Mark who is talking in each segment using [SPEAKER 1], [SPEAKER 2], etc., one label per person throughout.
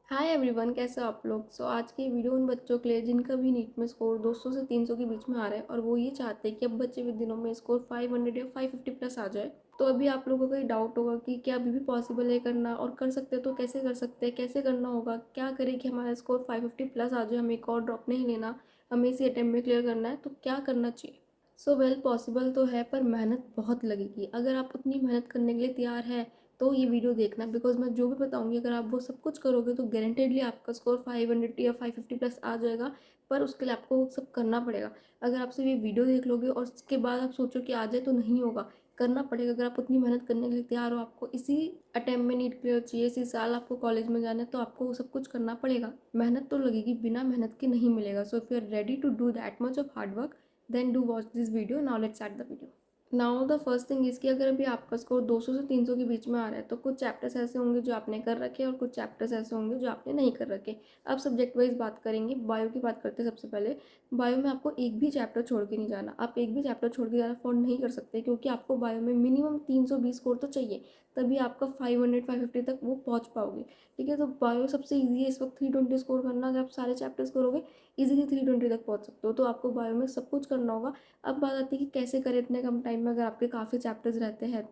[SPEAKER 1] Hi everyone, कैसे हो आप लोग। आज की वीडियो उन बच्चों के लिए जिनका भी नीट में स्कोर 200 से 300 के बीच में आ रहा है और वो ये चाहते हैं कि अब बच्चे विद दिनों में स्कोर 500 या 550 प्लस आ जाए। तो अभी आप लोगों का ये डाउट होगा कि क्या अभी भी पॉसिबल है करना, और कर सकते हैं तो कैसे कर सकते हैं, कैसे करना होगा, क्या करें कि हमारा स्कोर 550 प्लस आ जाए, हमें एक और ड्रॉप नहीं लेना, हमें इसी अटेम्प्ट में क्लियर करना है, तो क्या करना चाहिए। वेल पॉसिबल तो है, पर मेहनत बहुत लगेगी। अगर आप उतनी मेहनत करने के लिए तैयार है तो ये वीडियो देखना, बिकॉज मैं जो भी बताऊंगी अगर आप वो सब कुछ करोगे तो गारंटेडली आपका स्कोर 500 या 550 प्लस आ जाएगा। पर उसके लिए आपको वो सब करना पड़ेगा। अगर आप सिर्फ ये वीडियो देख लोगे और उसके बाद आप सोचो कि आ जाए, तो नहीं होगा। करना पड़ेगा। अगर आप उतनी मेहनत करने के लिए तैयार हो, आपको इसी अटेम्प्ट में नीट क्लियर चाहिए, इसी साल आपको कॉलेज में जाना है, तो आपको वो सब कुछ करना पड़ेगा। मेहनत तो लगेगी, बिना मेहनत के नहीं मिलेगा। So if you are ready to do that much of hard work, then do watch this video. Now let's start the video. Now the first thing इसकी, अगर अभी आपका स्कोर 200 से 300 के बीच में आ रहा है तो कुछ चैप्टर्स ऐसे होंगे जो आपने कर रखे और कुछ चैप्टर्स ऐसे होंगे जो आपने नहीं कर रखे। अब सब्जेक्ट वाइज बात करेंगे। बायो की बात करते हैं सबसे पहले। बायो में आपको एक भी चैप्टर छोड़ के नहीं जाना। आप एक भी चैप्टर छोड़ के ज़्यादा अफोर्ड नहीं कर सकते, क्योंकि आपको बायो में मिनिमम 320 स्कोर तो चाहिए, तभी आपका 500 550 तक वो पहुँच पाओगे। ठीक है, तो बायो सबसे ईजी है इस वक्त 320 स्कोर करना। अगर आप सारे चैप्टर्स करोगे ईजिली 320 तक पहुँच सकते हो। तो आपको बायो में सब कुछ करना होगा। अब बात आती है कि कैसे करें इतने कम टाइम में, अगर आपके काफ़ी चैप्टर्स रहते हैं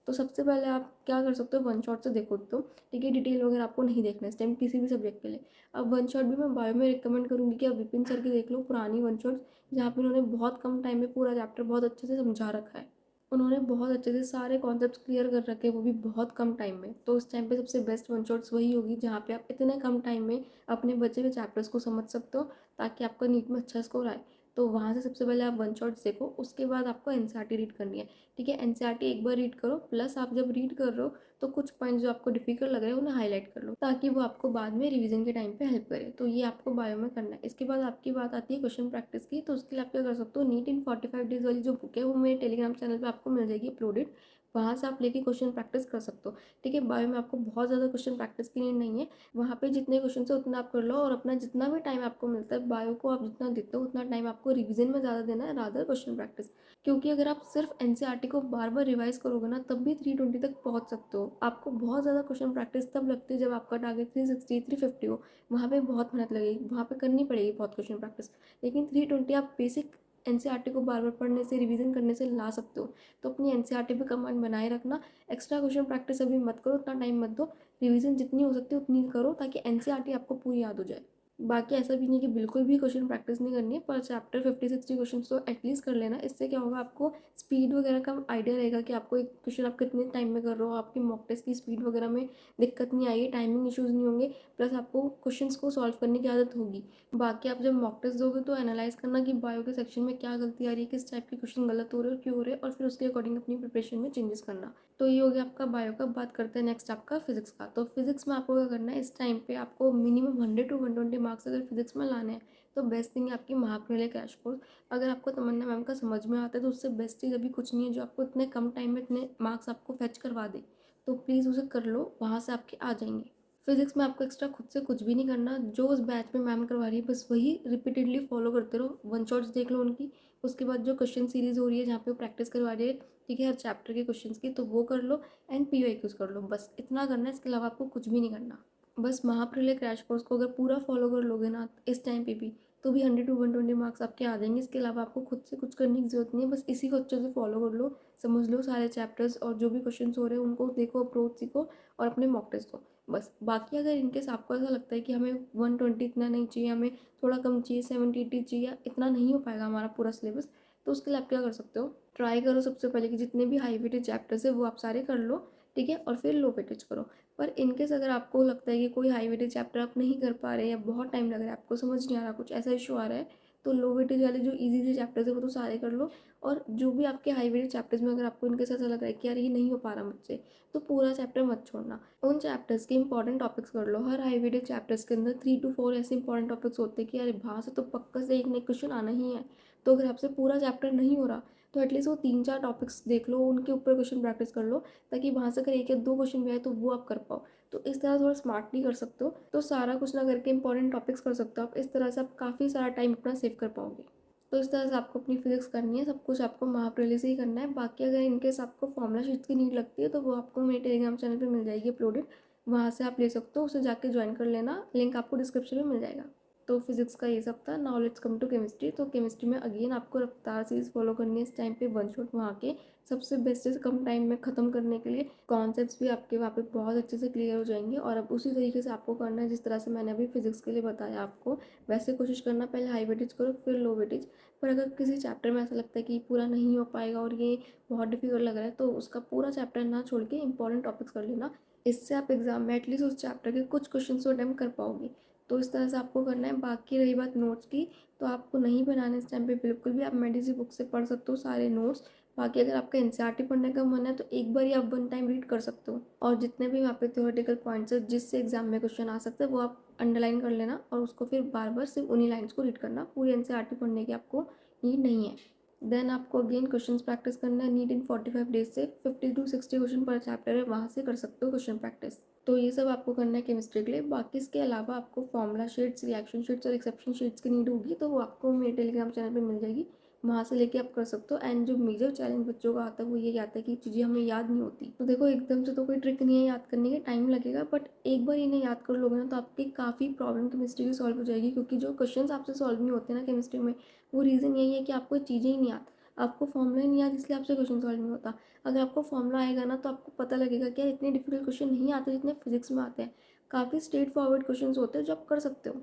[SPEAKER 1] तो सबसे पहले आप क्या कर सकते हो, वन शॉट से देखो तो। ठीक है, डिटेल वगैरह आपको नहीं देखना इस टाइम किसी भी सब्जेक्ट के लिए। अब वन शॉट भी मैं बायो में रिकमेंड करूँगी कि आप विपिन सर की देख लो, पुरानी वन शॉट्स, जहाँ पे उन्होंने बहुत कम टाइम में पूरा चैप्टर बहुत अच्छे से समझा रखा है। उन्होंने बहुत अच्छे से सारे कॉन्सेप्ट्स क्लियर कर रखे हैं, वो भी बहुत कम टाइम में। तो उस टाइम पे सबसे बेस्ट वन शॉट्स वही होगी जहाँ पे आप इतने कम टाइम में अपने बचे हुए चैप्टर्स को समझ सकते हो, ताकि आपका नीट में अच्छा स्कोर आए। तो वहाँ से सबसे पहले आप वन शॉट्स देखो, उसके बाद आपको एनसीईआरटी रीड करनी है। ठीक है, एनसीईआरटी एक बार रीड करो, प्लस आप जब रीड कर रहे हो तो कुछ पॉइंट जो आपको डिफिकल्ट लग रहे हैं उन्हें हाईलाइट कर लो, ताकि वो आपको बाद में रिवीजन के टाइम पे हेल्प करे। तो ये आपको बायो में करना है। इसके बाद आपकी बात आती है क्वेश्चन प्रैक्टिस की। तो उसके लिए आप क्या कर सकते हो, नीट इन 45 डेज वाली जो बुक है वो मेरे टेलीग्राम चैनल पर आपको मिल जाएगी अपलोडेड। वहाँ से आप लेके क्वेश्चन प्रैक्टिस कर सकते हो। ठीक है, बायो में आपको बहुत ज़्यादा क्वेश्चन प्रैक्टिस की नीड नहीं है। वहाँ पे जितने क्वेश्चन है उतना आप कर लो, और अपना जितना भी टाइम आपको मिलता है बायो को आप जितना देते हो उतना टाइम आपको रिवीजन में ज़्यादा देना है, रादर क्वेश्चन प्रैक्टिस। क्योंकि अगर आप सिर्फ एनसीईआरटी को बार बार रिवाइज करोगे ना, तब भी 320 तक पहुँच सकते हो। आपको बहुत ज़्यादा क्वेश्चन प्रैक्टिस तब लगती है जब आपका टारगेट 360 350 हो। वहाँ पे बहुत मेहनत लगेगी, वहाँ पे करनी पड़ेगी बहुत क्वेश्चन प्रैक्टिस। लेकिन 320 आप बेसिक एनसीईआरटी को बार बार पढ़ने से, रिवीजन करने से ला सकते हो। तो अपनी एनसीईआरटी पे कमांड बनाए रखना। एक्स्ट्रा क्वेश्चन प्रैक्टिस अभी मत करो, उतना टाइम मत दो। रिवीजन जितनी हो सकती है उतनी करो, ताकि एनसीईआरटी आपको पूरी याद हो जाए। बाकी ऐसा भी नहीं कि बिल्कुल भी क्वेश्चन प्रैक्टिस नहीं करनी है, पर चैप्टर 50 60 क्वेश्चन तो एटलीस्ट कर लेना। इससे क्या होगा, आपको स्पीड वगैरह का आइडिया रहेगा कि आपको एक क्वेश्चन आप कितने टाइम में कर रहे हो। आपकी मॉक टेस्ट की स्पीड वगैरह में दिक्कत नहीं आएगी, टाइमिंग इश्यूज़ नहीं होंगे। प्लस आपको क्वेश्चन को सॉल्व करने की आदत होगी। बाकी आप जब मॉक टेस्ट दोगे तो एनालाइज करना कि बायो के सेक्शन में क्या गलती आ रही है, किस टाइप के क्वेश्चन गलत हो रहे हैं और क्यों हो रहे हैं, और फिर उसके अकॉर्डिंग अपनी प्रिपरेशन में चेंजेस करना। तो ये हो गया आपका बायो का। बात करते हैं नेक्स्ट आपका फिजिक्स का। तो फिजिक्स में आपको क्या करना है, इस टाइम पे आपको मिनिमम 100 to 120 मार्क्स अगर फिजिक्स में लाने हैं तो बेस्ट थिंग है आपकी महाप्रलय क्रैश कोर्स। अगर आपको तमन्ना मैम का समझ में आता है तो उससे बेस्ट चीज़ अभी कुछ नहीं है जो आपको इतने कम टाइम में इतने मार्क्स आपको फेच करवा दे। तो प्लीज़ उसे कर लो, वहाँ से आपके आ जाएंगे। फिजिक्स में आपको एक्स्ट्रा खुद से कुछ भी नहीं करना। जो उस बैच में मैम करवा रही है बस वही रिपीटेडली फॉलो करते रहो। वन शॉट्स देख लो उनकी। उसके बाद जो क्वेश्चन सीरीज हो रही है जहाँ पे वो प्रैक्टिस करवा रही है, ठीक है, हर चैप्टर के क्वेश्चंस की, तो वो कर लो। एंड पीओ कर लो, बस इतना करना है। इसके अलावा आपको कुछ भी नहीं करना। बस महाप्रलय क्रैश कोर्स को अगर पूरा फॉलो कर लोगे ना इस टाइम पे भी, तो भी 100 to 120 मार्क्स आपके आ जाएंगे। इसके अलावा आपको खुद से कुछ करने की जरूरत नहीं है। बस इसी को अच्छे से फॉलो कर लो, समझ लो सारे चैप्टर्स, और जो भी क्वेश्चन हो रहे हैं उनको देखो, अप्रोच सीखो, और अपने मॉक टेस्ट दो। बस बाकी अगर इनकेस आपको ऐसा लगता है कि हमें 120 इतना नहीं चाहिए, हमें थोड़ा कम चाहिए, 70 80 चाहिए, इतना नहीं हो पाएगा हमारा पूरा सिलेबस, तो उसके लिए आप क्या कर सकते हो, ट्राई करो सबसे पहले कि जितने भी हाई वेटेज चैप्टर्स है वो आप सारे कर लो। ठीक है, और फिर लो वेटेज करो। पर इनकेस अगर आपको लगता है कि कोई हाई वेटेज चैप्टर आप नहीं कर पा रहे, या बहुत टाइम लग रहा है, आपको समझ नहीं आ रहा, कुछ ऐसा इशू आ रहा है, तो लो वेटेज वाले जो इजी से चैप्टर्स है वो तो सारे कर लो। और जो भी आपके हाई वेटेज चैप्टर्स में अगर आपको इनकेस ऐसा लग रहा है कि यार ये नहीं हो पा रहा मुझसे, तो पूरा चैप्टर मत छोड़ना। उन चैप्टर्स के इंपॉर्टेंट टॉपिक्स कर लो। हर हाई वेटेज चैप्टर्स के अंदर 3 to 4 ऐसे इंपॉर्टेंट टॉपिक्स होते हैं कि यार वहाँ से तो पक्का से एक ना एक क्वेश्चन आना ही है। तो अगर आपसे पूरा चैप्टर नहीं हो रहा, तो एटलीस्ट वो 3 4 टॉपिक्स देख लो, उनके ऊपर क्वेश्चन प्रैक्टिस कर लो, ताकि वहाँ से अगर एक या दो क्वेश्चन भी आए तो वो आप कर पाओ। तो इस तरह थोड़ा स्मार्टली कर सकते हो, तो सारा कुछ ना करके इंपॉर्टेंट टॉपिक्स कर सकते हो आप। इस तरह से आप काफ़ी सारा टाइम अपना सेव कर पाओगे। तो इस तरह से आपको अपनी फिजिक्स करनी है, सब कुछ आपको महाप्रलय से ही करना है। बाकी अगर इनकेस आपको फॉर्मूला शीट्स की नीड लगती है तो वो आपको मेरे टेलीग्राम चैनल पे मिल जाएगी अपलोडेड। वहाँ से आप ले सकते हो, उसे जाके ज्वाइन कर लेना, लिंक आपको डिस्क्रिप्शन में मिल जाएगा। तो फिजिक्स का ये सब था। Now let's come to chemistry. तो केमिस्ट्री में अगेन आपको रफ्तार सीरीज फॉलो करनी है इस टाइम पे, वन शॉट वहाँ के सबसे बेस्ट से कम टाइम में ख़त्म करने के लिए। कॉन्सेप्ट्स भी आपके वहाँ पे बहुत अच्छे से क्लियर हो जाएंगे। और अब उसी तरीके से आपको करना है जिस तरह से मैंने अभी फिजिक्स के लिए बताया आपको, वैसे कोशिश करना, पहले हाई वेटेज करो फिर लो वेटेज। पर अगर किसी चैप्टर में ऐसा लगता है कि पूरा नहीं हो पाएगा और ये बहुत डिफिकल्ट लग रहा है, तो उसका पूरा चैप्टर ना छोड़ के इंपॉर्टेंट टॉपिक्स कर लेना। इससे आप एग्जाम में एटलीस्ट उस चैप्टर के कुछ क्वेश्चन तो अटैम्प्ट कर पाओगे। तो इस तरह से आपको करना है। बाकी रही बात नोट्स की, तो आपको नहीं बनाने इस टाइम पे बिल्कुल भी। आप मेडिसी बुक से पढ़ सकते हो सारे नोट्स। बाकी अगर आपका एनसीईआरटी पढ़ने का मन है तो एक बार ही आप वन टाइम रीड कर सकते हो, और जितने भी वहाँ पे थ्योरेटिकल पॉइंट्स है जिससे एग्जाम में क्वेश्चन आ सकते हैं वो आप अंडरलाइन कर लेना, और उसको फिर बार बार सिर्फ उन्हीं लाइन्स को रीड करना। पूरी एनसीईआरटी पढ़ने की आपको नीड नहीं है। देन आपको अगेन क्वेश्चंस प्रैक्टिस करना है। नीट इन 45 डेज से 50 to 60 क्वेश्चन पर चैप्टर है, वहाँ से कर सकते हो क्वेश्चन प्रैक्टिस। तो ये सब आपको करना है केमिस्ट्री के लिए। बाकी इसके अलावा आपको फॉर्मूला शीट्स, रिएक्शन शीट्स और एक्सेप्शन शीट्स की नीड होगी, तो वो आपको मेरे टेलीग्राम चैनल पे मिल जाएगी, वहाँ से लेके आप कर सकते हो। एंड जो मेजर चैलेंज बच्चों का आता है वो ये आता है कि चीज़ें हमें याद नहीं होती। तो देखो एकदम से तो कोई ट्रिक नहीं है याद करने के, टाइम लगेगा, बट एक बार इन्हें याद कर लोगे ना तो आपकी काफ़ी प्रॉब्लम केमिस्ट्री की सॉल्व हो जाएगी। क्योंकि जो क्वेश्चन आपसे सॉल्व नहीं होते ना केमिस्ट्री में, वो रीज़न यही है कि आपको चीज़ें ही नहीं याद, आपको फॉर्मूला ही नहीं याद, इसलिए आपसे क्वेश्चन सॉल्व नहीं होता। अगर आपको फॉर्मूला आएगा ना तो आपको पता लगेगा कि यार इतने डिफिकल्ट क्वेश्चन नहीं आते जितने फिजिक्स में आते हैं। काफ़ी स्ट्रेट फॉरवर्ड क्वेश्चन होते हैं जो आप कर सकते हो।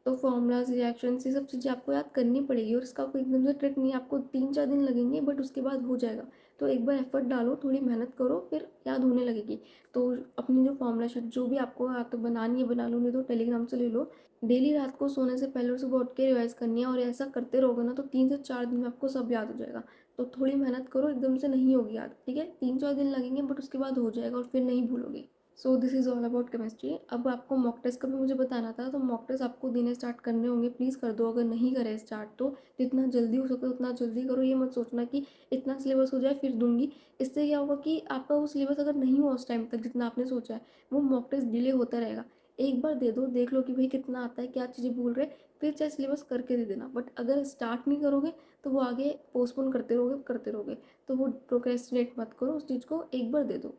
[SPEAKER 1] तो फॉर्मूलाज, रिएक्शंस, ये सब चीज़ें आपको याद करनी पड़ेगी, और इसका कोई एकदम से ट्रिक नहीं है। आपको 3-4 दिन लगेंगे बट उसके बाद हो जाएगा। तो एक बार एफर्ट डालो, थोड़ी मेहनत करो, फिर याद होने लगेगी। तो अपनी जो फॉर्मूला शीट जो भी आपको या तो बनानी है बना लो, नहीं तो टेलीग्राम से ले लो। डेली रात को सोने से पहले और सुबह उठ के रिवाइज करनी है, और ऐसा करते रहोगे ना तो 3 से 4 दिन में आपको सब याद हो जाएगा। तो थोड़ी मेहनत करो, एकदम से नहीं होगी याद, ठीक है। 3-4 दिन लगेंगे बट उसके बाद हो जाएगा और फिर नहीं भूलोगे। So this is all about chemistry. अब आपको मॉक टेस्ट का भी मुझे बताना था, तो मॉक टेस्ट आपको देने स्टार्ट करने होंगे, प्लीज़ कर दो। अगर नहीं करे स्टार्ट तो जितना जल्दी हो सके उतना जल्दी करो। ये मत सोचना कि इतना सिलेबस हो जाए फिर दूंगी। इससे क्या होगा कि आपका वो सिलेबस अगर नहीं हुआ उस टाइम तक जितना आपने सोचा है, वो मॉक टेस्ट डिले होता रहेगा। एक बार दे दो, देख लो कि भाई कितना आता है, क्या चीज़ें भूल रहे, फिर चाहे सिलेबस करके दे देना। बट अगर स्टार्ट नहीं करोगे तो वो आगे पोस्टपोन करते रहोगे। तो वो प्रोक्रेस्टिनेट मत करो, उस चीज़ को एक बार दे दो।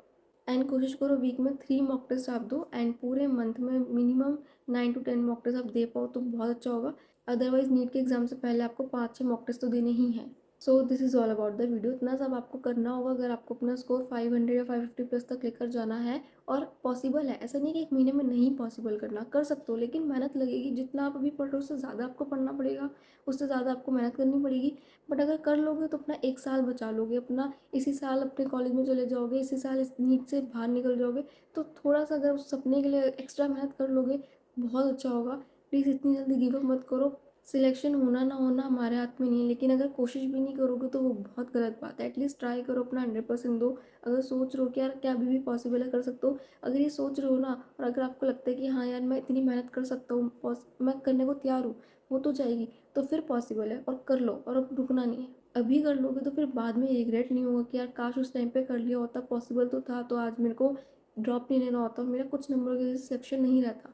[SPEAKER 1] एंड कोशिश करो वीक में 3 मॉक टेस्ट आप दो, एंड पूरे मंथ में मिनिमम 9 to 10 मॉक टेस्ट आप दे पाओ तो बहुत अच्छा होगा। अदरवाइज नीट के एग्जाम से पहले आपको 5-6 मॉक टेस्ट तो देने ही हैं। सो this is all about the video. इतना सब आपको करना होगा अगर आपको अपना स्कोर 500 या 550 प्लस तक लेकर जाना है। और पॉसिबल है, ऐसा नहीं कि एक महीने में नहीं पॉसिबल करना, कर सकते हो, लेकिन मेहनत लगेगी। जितना आप अभी पढ़ रहे हो उससे ज़्यादा आपको पढ़ना पड़ेगा, उससे ज़्यादा आपको मेहनत करनी पड़ेगी। बट अगर कर लोगे तो अपना 1 साल बचा लोगे अपना। इसी साल अपने कॉलेज में चले जाओगे, इसी साल इस नीट से बाहर निकल जाओगे। तो थोड़ा सा अगर उस सपने के लिए एक्स्ट्रा मेहनत कर लोगे बहुत अच्छा होगा। प्लीज़ इतनी जल्दी गिव अप मत करो। सिलेक्शन होना ना होना हमारे हाथ में नहीं है, लेकिन अगर कोशिश भी नहीं करोगे तो वो बहुत गलत बात है। एटलीस्ट ट्राई करो, अपना 100% दो। अगर सोच रहे हो कि यार क्या अभी भी पॉसिबल है, कर सकते हो, अगर ये सोच रहे हो ना, और अगर आपको लगता है कि हाँ यार मैं इतनी मेहनत कर सकता हूँ, मैं करने को तैयार हूँ, वो तो जाएगी, तो फिर पॉसिबल है और कर लो। और अब रुकना नहीं है, अभी कर लोगे तो फिर बाद में रिग्रेट नहीं होगा कि यार काश उस टाइम पे कर लिया होता, पॉसिबल तो था, तो आज मेरे को ड्रॉप नहीं लेना होता, मेरा कुछ नंबरों की वजह से सिलेक्शन नहीं रहता।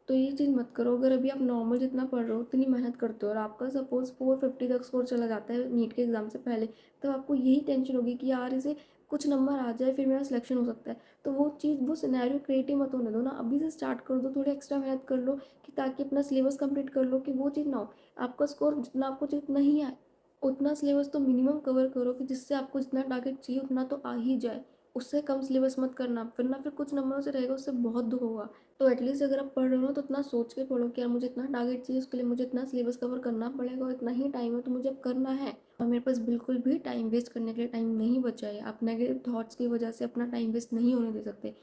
[SPEAKER 1] तो ये चीज़ मत करो। अगर अभी आप नॉर्मल जितना पढ़ रहे हो उतनी मेहनत करते हो और आपका सपोज़ 450 तक स्कोर चला जाता है नीट के एग्ज़ाम से पहले, तो आपको यही टेंशन होगी कि यार इसे कुछ नंबर आ जाए फिर मेरा सिलेक्शन हो सकता है। तो वो चीज़, वो सिनेरियो क्रिएट ही मत होने दो ना, अभी से स्टार्ट कर दो, थोड़ी एक्स्ट्रा मेहनत कर लो कि ताकि अपना सिलेबस कंप्लीट कर लो, कि वो चीज़ ना हो। आपका स्कोर जितना आपको जितना ही आए उतना सिलेबस तो मिनिमम कवर करो, कि जिससे आपको जितना टारगेट चाहिए उतना तो आ ही जाए। उससे कम सिलेबस मत करना, फिर कुछ नंबरों से रहेगा, उससे बहुत दुख होगा। तो एटलीस्ट अगर आप पढ़ रहे हो तो इतना सोच के पढ़ो कि यार मुझे इतना टारगेट चाहिए, उसके लिए मुझे इतना सिलेबस कवर करना पड़ेगा और इतना ही टाइम है तो मुझे अब करना है। और मेरे पास बिल्कुल भी टाइम वेस्ट करने के लिए टाइम नहीं बचा है। आप नेगेटिव थॉट्स की वजह से अपना टाइम वेस्ट नहीं होने दे सकते।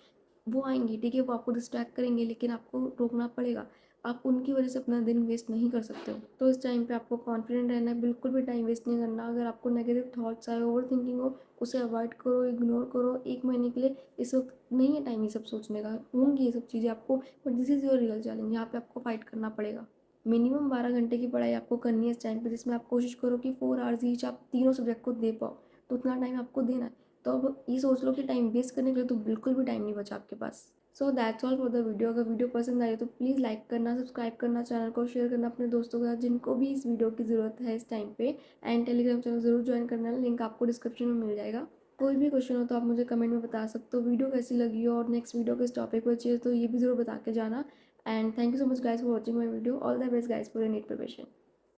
[SPEAKER 1] वो आएंगी, ठीक है, वो आपको डिस्ट्रैक्ट करेंगे, लेकिन आपको रोकना पड़ेगा। आप उनकी वजह से अपना दिन वेस्ट नहीं कर सकते हो। तो इस टाइम पे आपको कॉन्फिडेंट रहना है, बिल्कुल भी टाइम वेस्ट नहीं करना। अगर आपको नेगेटिव थॉट्स आए, ओवर थिंकिंग हो, उसे अवॉइड करो, इग्नोर करो। 1 महीने के लिए इस वक्त नहीं है टाइम ये सब सोचने का। होंगी ये सब चीज़ें आपको, but this is your real challenge, यहाँ पे आपको फाइट करना पड़ेगा। मिनिमम 12 घंटे की पढ़ाई आपको करनी है इस टाइम पे, जिसमें आप कोशिश करो कि 4 आवर्स ईच आप तीनों सब्जेक्ट को दे पाओ। तो उतना टाइम आपको देना है। तो अब ये सोच लो कि टाइम वेस्ट करने के लिए तो बिल्कुल भी टाइम नहीं बचा आपके पास। So that's all for the video. अगर वीडियो पसंद आई तो प्लीज़ लाइक करना, सब्सक्राइब करना, चैनल को शेयर करना अपने दोस्तों के साथ जिनको भी इस वीडियो की ज़रूरत है इस टाइम पे। एंड टेलीग्राम चैनल ज़रूर ज्वाइन करना, लिंक आपको डिस्क्रिप्शन में मिल जाएगा। कोई भी क्वेश्चन हो तो आप मुझे कमेंट में बता सकते हो। वीडियो कैसी लगी हो और नेक्स्ट वीडियो किस टॉपिक पर चाहिए तो ये भी ज़रूर बता के जाना। And thank you so much guys for watching my video. All the best guys for your NEET preparation.